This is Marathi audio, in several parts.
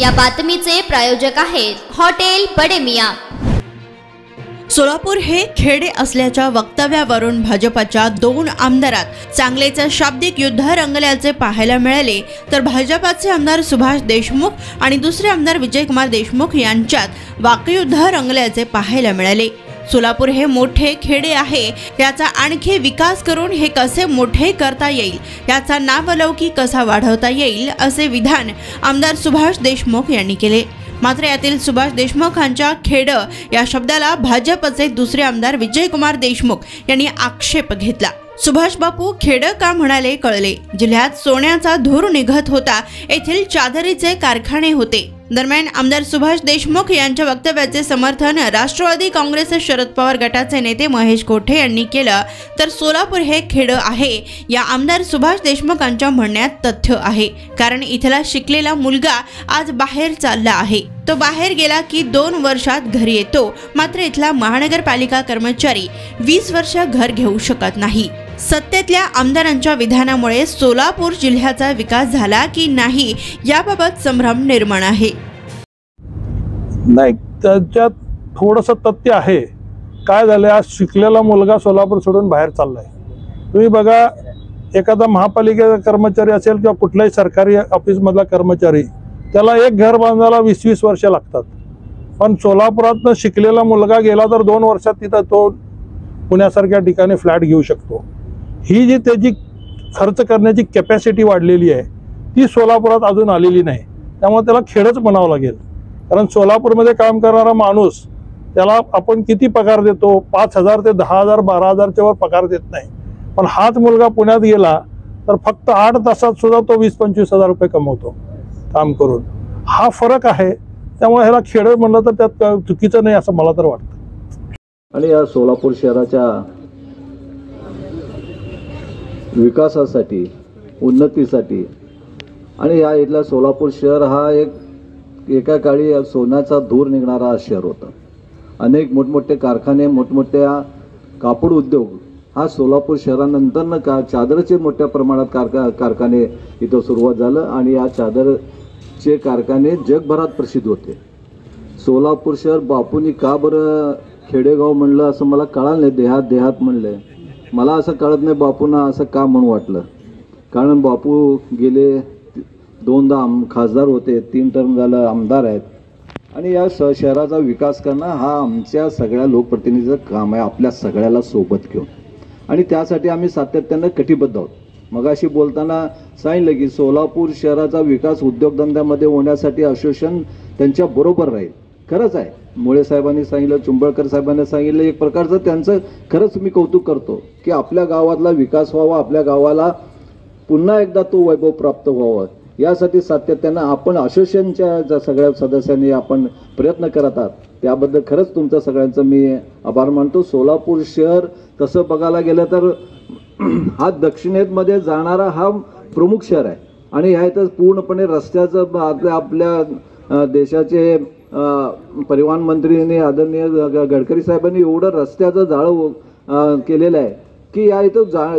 या बातमीचे प्रायोजक आहेत हॉटेल बडे मियां। सोलापूर हे खेडे असल्याच्या वक्तव्यावरून भाजपच्या 2 आमदारात चांगलेच शाब्दिक युद्ध रंगल्याचे पाहायला मिळाले, तर भाजपचे आमदार सुभाष देशमुख आणि दुसरे आमदार विजयकुमार देशमुख यांच्यात वाकयुद्ध रंगल्याचे पाहायला मिळाले। सोलापूर हे मोठे खेडे आहे, याचा आणखी विकास करून हे कसे मोठे करता येईल, याचा नावलौकिक कसा वाढवता येईल असे विधान आमदार सुभाष देशमुख यांनी केले। मात्र यातील सुभाष देशमुखांच्या खेड या शब्दाला भाजपचे दुसरे आमदार विजयकुमार देशमुख यांनी आक्षेप घेतला। सुभाष बापू खेड का म्हणाले कळले। जिल्ह्यात सोन्याचा धूर निघत होता, येथील चादरीचे कारखाने होते। दरम्यान आमदार सुभाष देशमुख यांच्या वक्तव्याचे समर्थन राष्ट्रवादी काँग्रेस शरद पवार गटाचे नेते महेश कोठे यांनी केलं, तर सोलापूर हे खेड आहे या आमदार सुभाष देशमुखांच्या म्हणण्यात तथ्य आहे। कारण इथला शिकलेला मुलगा आज बाहेर चालला आहे, तो बाहेर गेला की 2 वर्षात घरी येतो, मात्र इथला महानगरपालिका कर्मचारी 20 वर्ष घर घेऊ शकत नाही। सत्तेतल्या आमदारांच्या विधानामुळे सोलापूर जिल्ह्याचा विकास झाला की नाही याबाबत संभ्रम निर्माण आहे। नाही, त्याच्यात थोडंसं तथ्य आहे। काय झालं, आज शिकलेला मुलगा सोलापूर सोडून बाहेर चाललाय। तुम्ही बघा, एखादा महापालिकेचा कर्मचारी असेल किंवा कुठल्याही सरकारी ऑफिस मधला कर्मचारी, त्याला एक घर बांधायला 20-20 वर्ष लागतात, पण सोलापुरातनं शिकलेला मुलगा गेला तर 2 वर्षात तिथं तो पुण्यासारख्या ठिकाणी फ्लॅट घेऊ शकतो। ही जी त्याची खर्च करण्याची कॅपॅसिटी वाढलेली आहे, ती सोलापुरात अजून आलेली नाही। त्यामुळे त्याला खेडच म्हणावं लागेल। कारण सोलापूरमध्ये काम करणारा माणूस, त्याला आपण किती पगार देतो, 5,000 ते 10,000 12,000च्या वर पगार देत नाही, पण हाच मुलगा पुण्यात गेला तर फक्त 8 तासात सुद्धा तो 20-25 हजार रुपये कमवतो काम करून। हा फरक आहे, त्यामुळे ह्याला खेड म्हणलं तर त्यात चुकीचं नाही असं मला तर वाटतं। आणि या सोलापूर शहराच्या विकासासाठी, उन्नतीसाठी आणि या इथला सोलापूर शहर हा एका काळी सोन्याचा धूर निघणारा शहर होता। अनेक मोठमोठे कारखाने, मोठमोठ्या कापड उद्योग हा सोलापूर शहरानंतर चादरचे मोठ्या प्रमाणात कारखाने इथं सुरुवात झालं आणि या चादरचे कारखाने जगभरात प्रसिद्ध होते। सोलापूर शहर बापूंनी का बरं खेडेगाव म्हणलं असं मला कळलं नाही, देहात म्हणले मला असं कळत नाही बापूंना असं का म्हणून वाटलं। कारण बापू गेले 2दा खासदार होते, 3 टर्म झालं आमदार आहेत आणि या शहराचा विकास करणं हा आमच्या सगळ्या लोकप्रतिनिधीचं काम आहे, आपल्या सगळ्याला सोबत घेऊन, आणि त्यासाठी आम्ही सातत्यानं कटिबद्ध आहोत। मगाशी बोलताना सांगितलं की सोलापूर शहराचा विकास उद्योगधंद्यामध्ये होण्यासाठी असोसिएशन त्यांच्या बरोबर राहील। खरंच आहे, मुळे साहेबांनी सांगितलं, चुंबळकर साहेबांनी सांगितलं, एक प्रकारचं त्यांचं खरंच मी कौतुक करतो की आपल्या गावातला विकास व्हावा, आपल्या गावाला पुन्हा एकदा तो वैभव प्राप्त व्हावा, यासाठी सातत्यानं आपण असोसिएशनच्या सगळ्या सदस्यांनी आपण प्रयत्न करत आहात। त्याबद्दल खरंच तुमचं सगळ्यांचं मी आभार मानतो। सोलापूर शहर तसं बघायला गेलं तर हा दक्षिणेमध्ये जाणारा हा प्रमुख शहर आहे आणि ह्यात पूर्णपणे रस्त्याचं आपल्या देशाचे परिवहन मंत्रीने आदरणीय गडकरी साहेबांनी एवढं रस्त्याचं जाळं केलेलं आहे की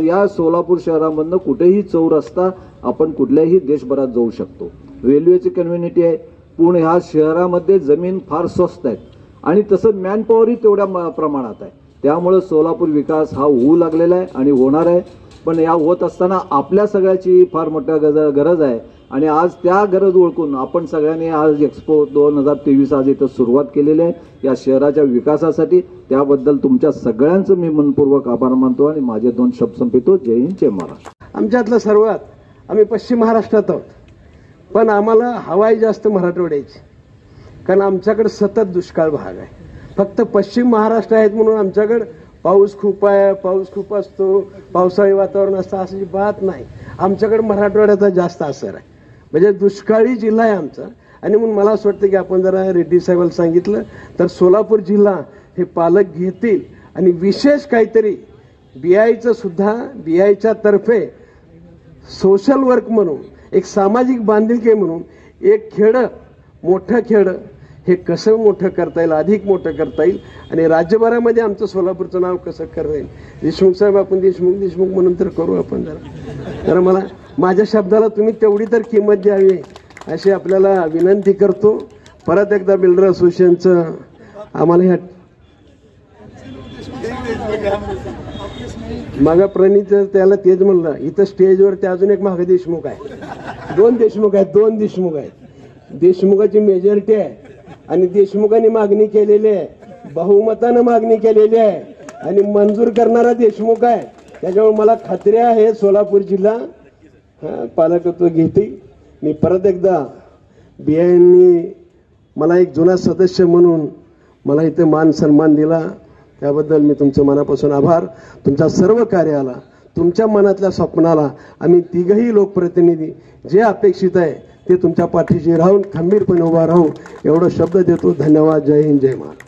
या सोलापूर शहरामधनं कुठेही चौरस्ता आपण कुठल्याही देशभरात जाऊ शकतो। रेल्वेची कन्व्हिनिटी आहे, पुणे ह्या शहरामध्ये जमीन फार स्वस्त आहे आणि तसं मॅनपॉवरही तेवढ्या प्रमाणात आहे। त्यामुळे सोलापूर विकास हा होऊ लागलेला आहे आणि होणार आहे, पण या होत असताना आपल्या सगळ्याची फार मोठ्या गरज आहे आणि आज त्या गरज ओळखून आपण सगळ्यांनी आज एक्सपो 2023 आज इथं सुरुवात केलेली आहे या शहराच्या विकासासाठी। त्याबद्दल तुमच्या सगळ्यांचं मी मनपूर्वक आभार मानतो आणि माझे 2 शब्द संपवितो। जय हिंद, जय महाराष्ट्र। आमच्यातलं सर्वात आम्ही पश्चिम महाराष्ट्रात आहोत, पण आम्हाला हवाई जास्त मराठवाड्याची, कारण आमच्याकडे सतत दुष्काळ भाग आहे। फक्त पश्चिम महाराष्ट्र आहेत म्हणून आमच्याकडे पाऊस खूप आहे, पाऊस खूप असतो, पावसाळी वातावरण असतं अशी बात नाही। आमच्याकडे मराठवाड्याचा जास्त असर आहे, म्हणजे दुष्काळी जिल्हा आहे आमचा। आणि म्हणून मला असं वाटतं की आपण जरा रेड्डी साहेबांना सांगितलं तर सोलापूर जिल्हा हे पालक घेतील आणि विशेष काहीतरी बीआयचं सुद्धा बीआयच्या तर्फे सोशल वर्क म्हणून, एक सामाजिक बांधिलकी म्हणून एक खेड, मोठं खेड हे कसं मोठं करता येईल, अधिक मोठं करता येईल आणि राज्यभरामध्ये आमचं सोलापूरचं नाव कसं करता येईल। देशमुख साहेब, आपण देशमुख म्हणून तर करू आपण जरा मला माझ्या शब्दाला तुम्ही तेवढी तर किंमत द्यावी अशी आपल्याला विनंती करतो. परत एकदा बिल्डर असोसिएशनचं आम्हाला ह्या मागा प्रणित त्याला तेच म्हणलं, इथं स्टेजवरती अजून एक मागे देशमुख आहे, दोन देशमुख आहेत. देशमुखाची मेजॉरिटी आहे आणि देशमुखांनी मागणी केलेली आहे, बहुमतानं मागणी केलेली आहे आणि मंजूर करणारा देशमुख आहे. त्याच्यामुळे मला खात्री आहे सोलापूर जिल्हा पालकत्व घेते. मी परत एकदा बियांनी मला एक जुना सदस्य म्हणून मला इथे मान सन्मान दिला, त्याबद्दल मी तुमचं मनापासून आभार. तुमच्या सर्व कार्याला, तुमच्या मनातल्या स्वप्नाला आम्ही तिघही लोकप्रतिनिधी जे अपेक्षित आहे ते तुमच्या पाठीशी राहून खंबीरपणे उभा राहू एवढं शब्द देतो. धन्यवाद. जय हिंद, जय महाराष्ट्र.